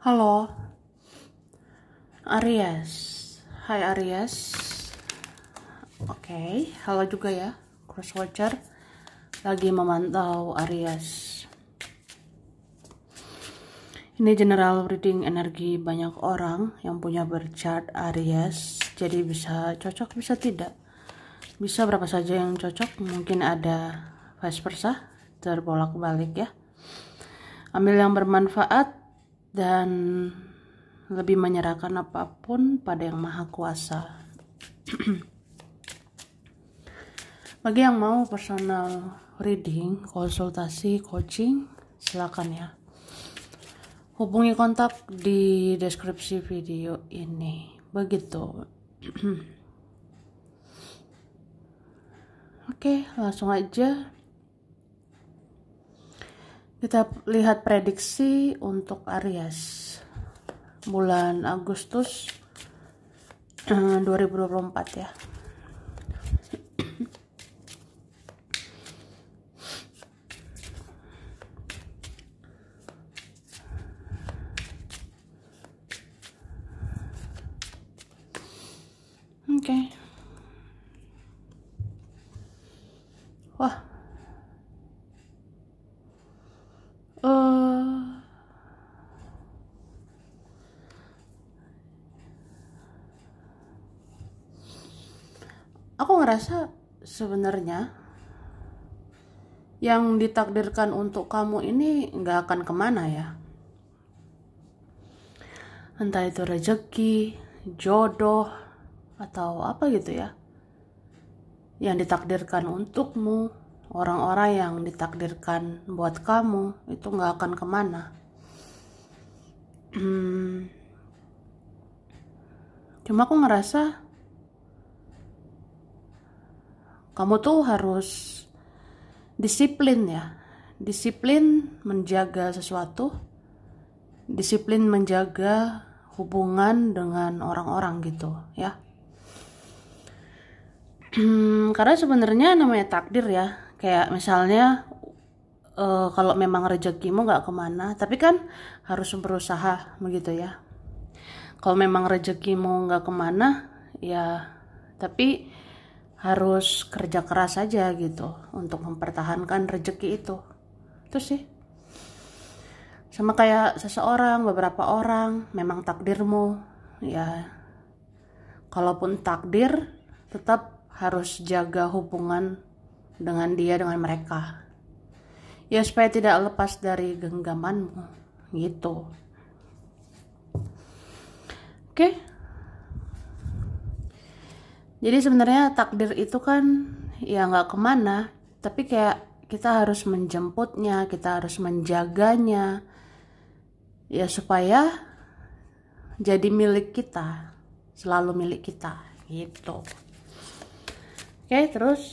Halo, Aries. Hai Aries. Oke, halo juga ya, Cross Watcher. Lagi memantau Aries. Ini general reading energi banyak orang yang punya berchart Aries. Jadi bisa cocok, bisa tidak. Bisa berapa saja yang cocok, mungkin ada vice versa, terbolak-balik ya. Ambil yang bermanfaat dan lebih menyerahkan apapun pada Yang Maha Kuasa. Bagi yang mau personal reading, konsultasi, coaching, silakan ya. Hubungi kontak di deskripsi video ini. Begitu. Oke, langsung aja kita lihat prediksi untuk Aries bulan Agustus 2024 ya. Oke. Wah. Aku ngerasa sebenarnya yang ditakdirkan untuk kamu ini nggak akan kemana ya. Entah itu rezeki, jodoh, atau apa gitu ya. Yang ditakdirkan untukmu, orang-orang yang ditakdirkan buat kamu, itu nggak akan kemana. Cuma aku ngerasa kamu tuh harus disiplin ya. Disiplin menjaga sesuatu. Disiplin menjaga hubungan dengan orang-orang gitu ya. Karena sebenarnya namanya takdir ya. Kayak misalnya kalau memang rezekimu gak kemana, tapi kan harus berusaha begitu ya. Kalau memang rezekimu gak kemana, ya tapi harus kerja keras aja gitu untuk mempertahankan rezeki itu. Itu sih. Sama kayak seseorang, beberapa orang, memang takdirmu ya. Kalaupun takdir, tetap harus jaga hubungan dengan dia, dengan mereka. Ya supaya tidak lepas dari genggamanmu gitu. Oke. Jadi sebenarnya takdir itu kan ya nggak kemana, tapi kayak kita harus menjemputnya, kita harus menjaganya, ya supaya jadi milik kita, selalu milik kita, gitu. Oke, terus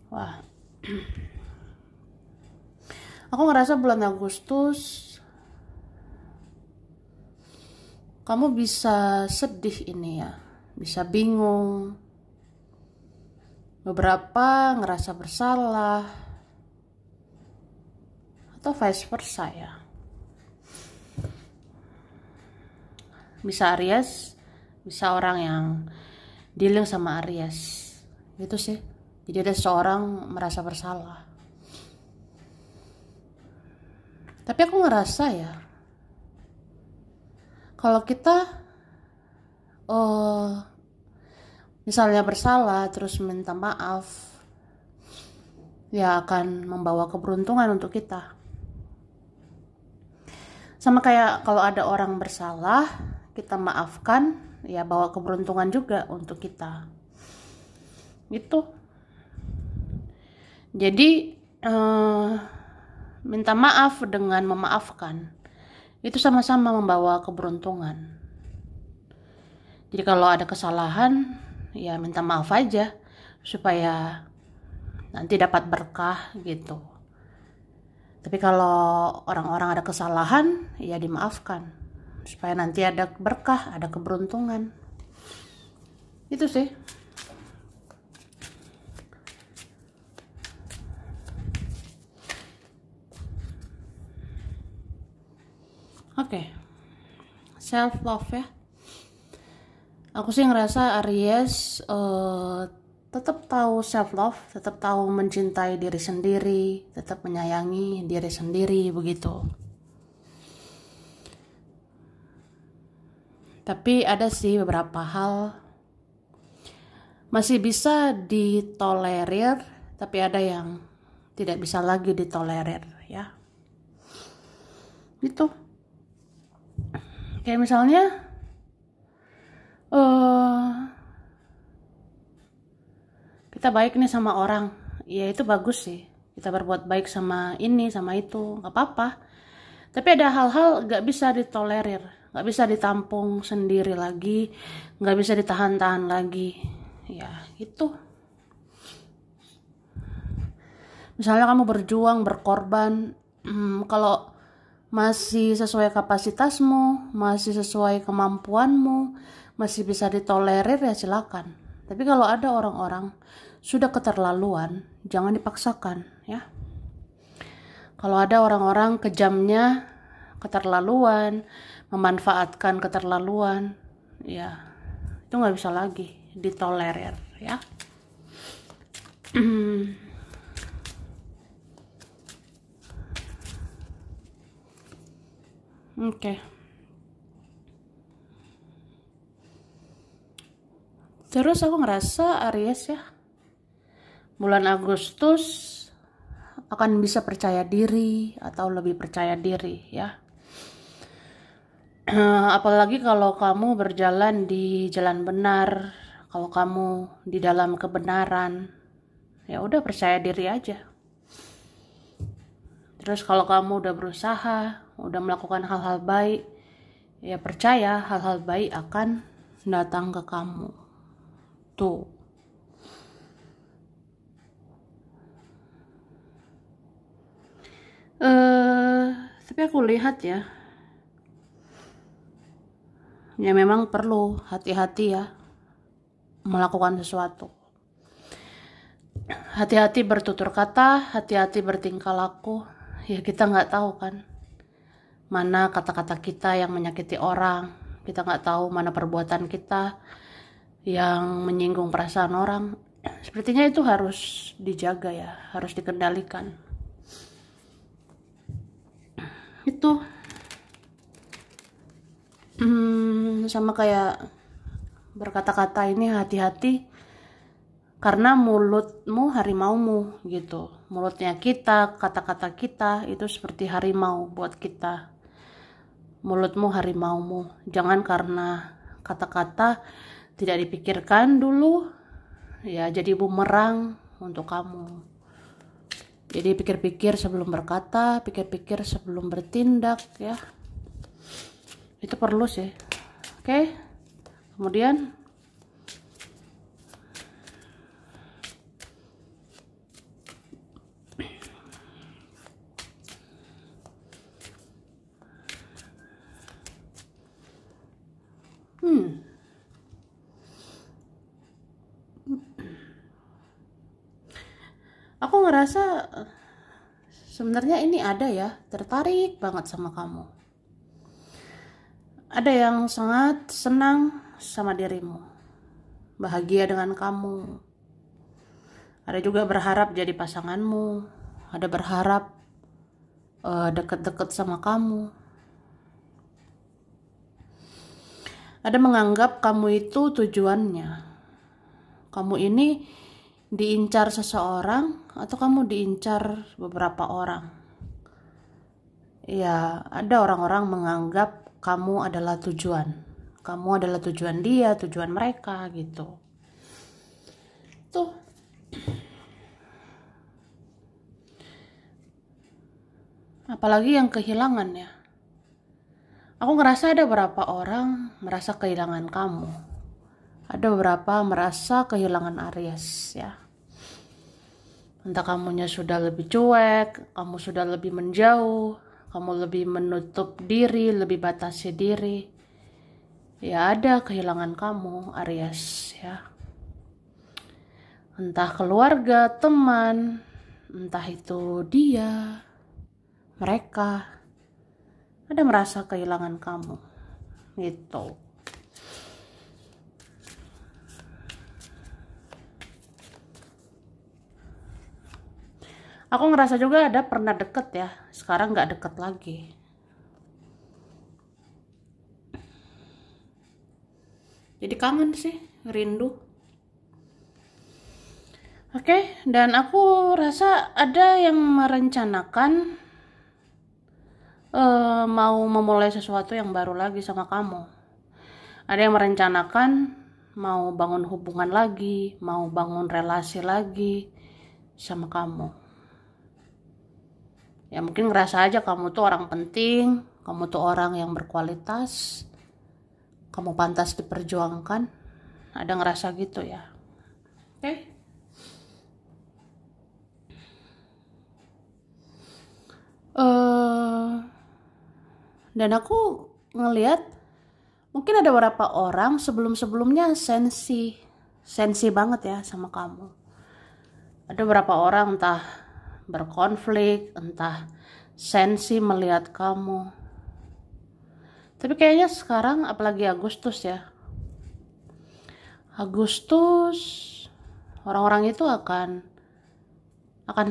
wah. Aku ngerasa bulan Agustus kamu bisa sedih ini ya, bisa bingung, beberapa ngerasa bersalah, atau vice versa ya. Bisa Aries, bisa orang yang dealing sama Aries, gitu sih. Jadi ada seorang merasa bersalah. Tapi aku ngerasa ya, kalau kita misalnya bersalah terus minta maaf, ya akan membawa keberuntungan untuk kita. Sama kayak kalau ada orang bersalah, kita maafkan, ya bawa keberuntungan juga untuk kita. Gitu. Jadi minta maaf dengan memaafkan itu sama-sama membawa keberuntungan. Jadi kalau ada kesalahan, ya minta maaf aja supaya nanti dapat berkah gitu. Tapi kalau orang-orang ada kesalahan, ya dimaafkan supaya nanti ada berkah, ada keberuntungan. Itu sih. self love ya. Aku sih ngerasa Aries tetap tahu self love, tetap tahu mencintai diri sendiri, tetap menyayangi diri sendiri begitu. Tapi ada sih beberapa hal masih bisa ditolerir, tapi ada yang tidak bisa lagi ditolerir ya. Gitu. Kayak misalnya kita baik nih sama orang, ya itu bagus sih. Kita berbuat baik sama ini sama itu, nggak apa-apa. Tapi ada hal-hal nggak bisa ditolerir, nggak bisa ditampung sendiri lagi, nggak bisa ditahan-tahan lagi. Ya itu. Misalnya kamu berjuang, berkorban, kalau masih sesuai kapasitasmu, masih sesuai kemampuanmu, masih bisa ditolerir ya silakan. Tapi kalau ada orang-orang sudah keterlaluan, jangan dipaksakan ya. Kalau ada orang-orang kejamnya, keterlaluan, memanfaatkan keterlaluan, ya itu nggak bisa lagi ditolerir ya. Oke. Terus aku ngerasa Aries ya, bulan Agustus akan bisa percaya diri atau lebih percaya diri ya. Apalagi kalau kamu berjalan di jalan benar, kalau kamu di dalam kebenaran, ya udah percaya diri aja. Terus kalau kamu udah berusaha, udah melakukan hal-hal baik, ya percaya hal-hal baik akan datang ke kamu. Tuh. Tapi aku lihat ya memang perlu hati-hati ya melakukan sesuatu. Hati-hati bertutur kata, hati-hati bertingkah laku. Ya kita nggak tahu kan mana kata-kata kita yang menyakiti orang, kita nggak tahu mana perbuatan kita yang menyinggung perasaan orang. Sepertinya itu harus dijaga ya, harus dikendalikan. Itu sama kayak berkata-kata ini, hati-hati karena mulutmu harimaumu gitu. Mulutnya kita, kata-kata kita itu seperti harimau buat kita. Mulutmu harimaumu. Jangan karena kata-kata tidak dipikirkan dulu ya jadi bumerang untuk kamu. Jadi pikir-pikir sebelum berkata, pikir-pikir sebelum bertindak ya. Itu perlu sih. Oke. Kemudian aku ngerasa sebenarnya ini ada ya, tertarik banget sama kamu. Ada yang sangat senang sama dirimu, bahagia dengan kamu. Ada juga berharap jadi pasanganmu, ada berharap deket-deket sama kamu. Ada menganggap kamu itu tujuannya. Kamu ini diincar seseorang atau kamu diincar beberapa orang. Ya, ada orang-orang menganggap kamu adalah tujuan. Kamu adalah tujuan dia, tujuan mereka gitu. Tuh. Apalagi yang kehilangan ya. Aku ngerasa ada beberapa orang merasa kehilangan kamu. Ada beberapa merasa kehilangan Aries ya. Entah kamunya sudah lebih cuek, kamu sudah lebih menjauh, kamu lebih menutup diri, lebih batasi diri. Ya ada kehilangan kamu Aries ya. Entah keluarga, teman, entah itu dia, mereka ada merasa kehilangan kamu. gitu. Aku ngerasa juga ada pernah deket ya, sekarang nggak deket lagi. Jadi kangen sih, rindu. Oke, dan aku rasa ada yang merencanakan mau memulai sesuatu yang baru lagi sama kamu. Ada yang merencanakan mau bangun hubungan lagi, mau bangun relasi lagi sama kamu. Ya mungkin ngerasa aja kamu tuh orang penting, kamu tuh orang yang berkualitas, kamu pantas diperjuangkan. Ada ngerasa gitu ya. Oke. Dan aku ngelihat mungkin ada beberapa orang sebelum-sebelumnya sensi banget ya sama kamu. Ada beberapa orang entah berkonflik, entah sensi melihat kamu. Tapi kayaknya sekarang apalagi Agustus ya. Agustus orang-orang itu akan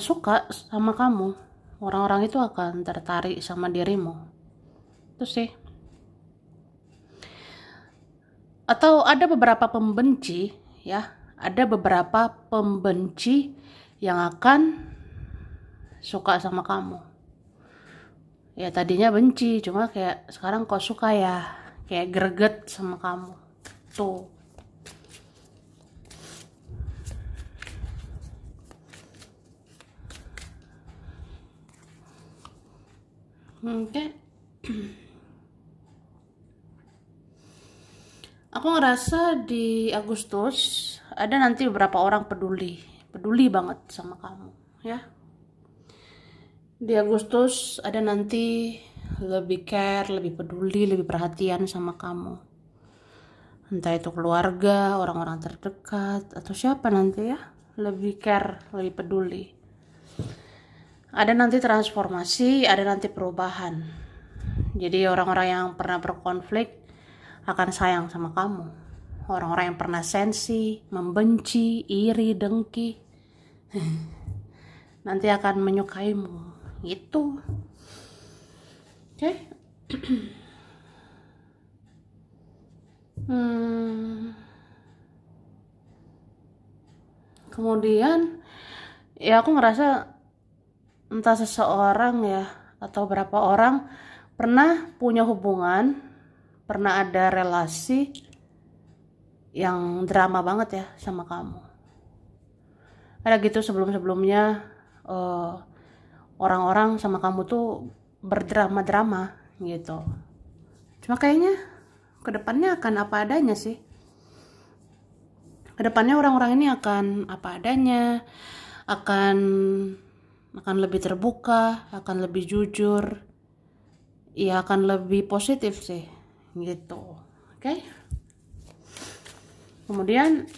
suka sama kamu. Orang-orang itu akan tertarik sama dirimu. Itu sih. Atau ada beberapa pembenci ya, ada beberapa pembenci yang akan suka sama kamu. Ya tadinya benci, cuma kayak sekarang kok suka ya, kayak greget sama kamu. Tuh. Oke. Aku ngerasa di Agustus ada nanti beberapa orang peduli banget sama kamu ya. Di Agustus ada nanti lebih care, lebih peduli, lebih perhatian sama kamu. Entah itu keluarga, orang-orang terdekat, atau siapa nanti ya, lebih care, lebih peduli. Ada nanti transformasi, ada nanti perubahan. Jadi orang-orang yang pernah berkonflik akan sayang sama kamu. Orang-orang yang pernah sensi, membenci, iri, dengki nanti akan menyukaimu. Gitu. Oke. Kemudian ya aku ngerasa entah seseorang ya atau berapa orang pernah punya hubungan, pernah ada relasi yang drama banget ya sama kamu. Ada gitu sebelum-sebelumnya orang-orang sama kamu tuh berdrama-drama gitu. Cuma kayaknya kedepannya akan apa adanya sih. Kedepannya orang-orang ini akan apa adanya, akan lebih terbuka, akan lebih jujur, ya akan lebih positif sih, gitu. Oke? Kemudian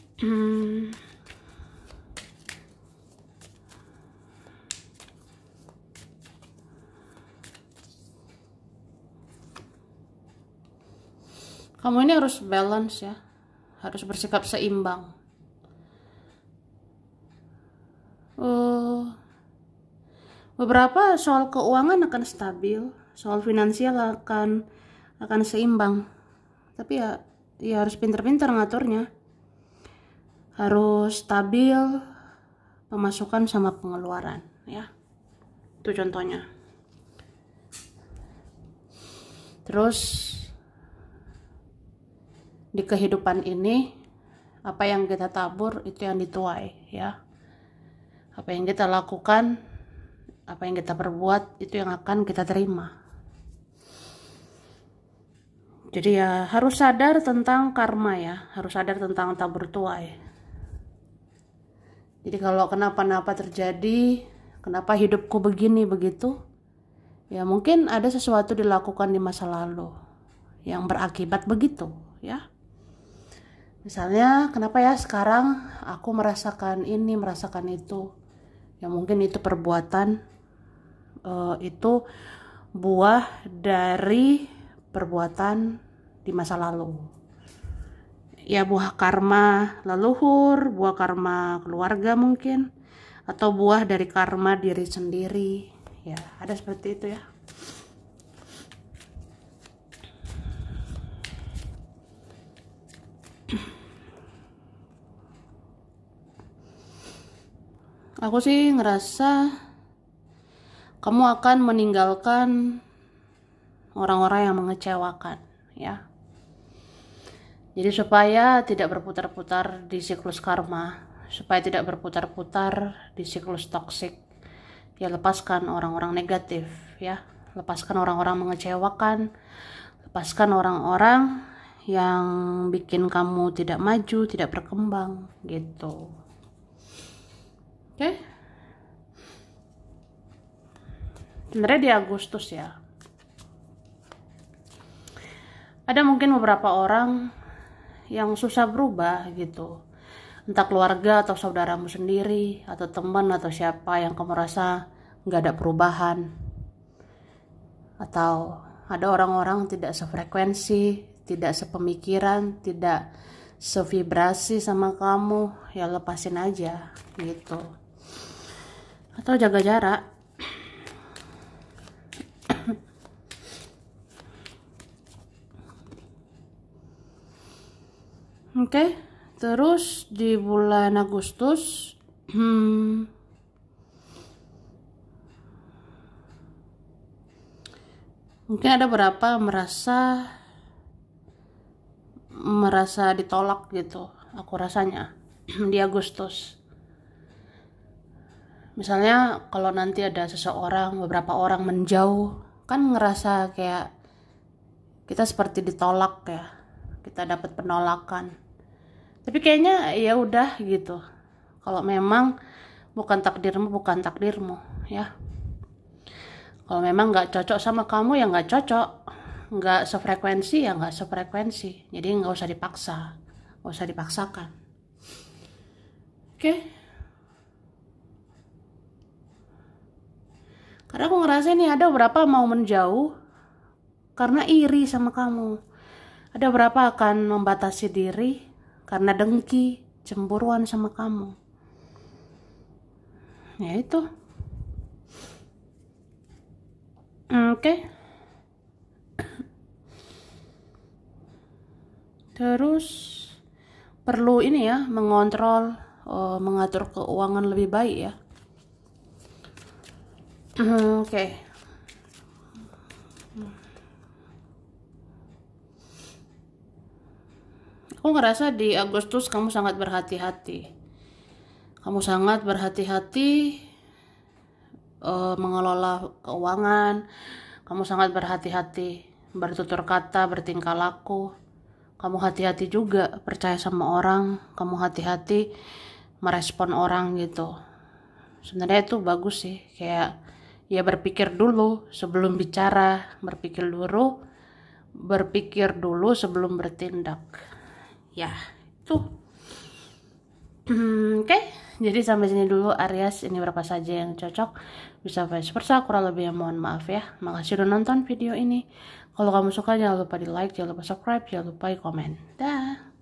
kamu ini harus balance ya, harus bersikap seimbang. Beberapa soal keuangan akan stabil, soal finansial akan seimbang. Tapi ya harus pintar-pintar ngaturnya. Harus stabil pemasukan sama pengeluaran ya. Itu contohnya. Terus di kehidupan ini apa yang kita tabur itu yang dituai ya. Apa yang kita lakukan, apa yang kita perbuat itu yang akan kita terima. Jadi ya harus sadar tentang karma ya, harus sadar tentang tabur tuai. Jadi kalau kenapa-napa terjadi, kenapa hidupku begini begitu, ya mungkin ada sesuatu dilakukan di masa lalu yang berakibat begitu ya. Misalnya kenapa ya sekarang aku merasakan ini, merasakan itu. Ya mungkin itu perbuatan, itu buah dari perbuatan di masa lalu. Ya buah karma leluhur, buah karma keluarga mungkin, atau buah dari karma diri sendiri. Ya, ada seperti itu ya. Aku sih ngerasa kamu akan meninggalkan orang-orang yang mengecewakan ya. Jadi supaya tidak berputar-putar di siklus karma, supaya tidak berputar-putar di siklus toksik, ya lepaskan orang-orang negatif ya. Lepaskan orang-orang mengecewakan, lepaskan orang-orang yang bikin kamu tidak maju, tidak berkembang gitu. Oke. Sebenarnya di Agustus ya, ada mungkin beberapa orang yang susah berubah gitu, entah keluarga atau saudaramu sendiri atau teman atau siapa yang kamu rasa nggak ada perubahan, atau ada orang-orang tidak sefrekuensi, tidak sepemikiran, tidak sevibrasi sama kamu, ya lepasin aja gitu, atau jaga jarak. Oke, terus di bulan Agustus mungkin ada beberapa merasa ditolak gitu, aku rasanya di Agustus. Misalnya kalau nanti ada seseorang, beberapa orang menjauh, kan ngerasa kayak kita seperti ditolak ya, kita dapat penolakan. Tapi kayaknya ya udah gitu. Kalau memang bukan takdirmu, bukan takdirmu ya. Kalau memang nggak cocok sama kamu ya nggak cocok, nggak sefrekuensi ya nggak sefrekuensi. Jadi nggak usah dipaksa, nggak usah dipaksakan. Oke. Karena aku ngerasa nih ada beberapa mau menjauh karena iri sama kamu. Ada beberapa akan membatasi diri karena dengki, cemburuan sama kamu. Ya itu. Oke. Terus perlu ini ya, mengontrol, mengatur keuangan lebih baik ya. Oke. Aku ngerasa di Agustus kamu sangat berhati-hati. Kamu sangat berhati-hati mengelola keuangan. Kamu sangat berhati-hati bertutur kata, bertingkah laku. Kamu hati-hati juga percaya sama orang. Kamu hati-hati merespon orang gitu. Sebenarnya itu bagus sih. Kayak ya berpikir dulu sebelum bicara. Berpikir dulu sebelum bertindak. Ya, itu. Oke, jadi sampai sini dulu Aries. Ini berapa saja yang cocok, bisa vice versa, kurang lebih mohon maaf ya. Makasih udah nonton video ini. Kalau kamu suka jangan lupa di like, jangan lupa subscribe, jangan lupa komen. Dah.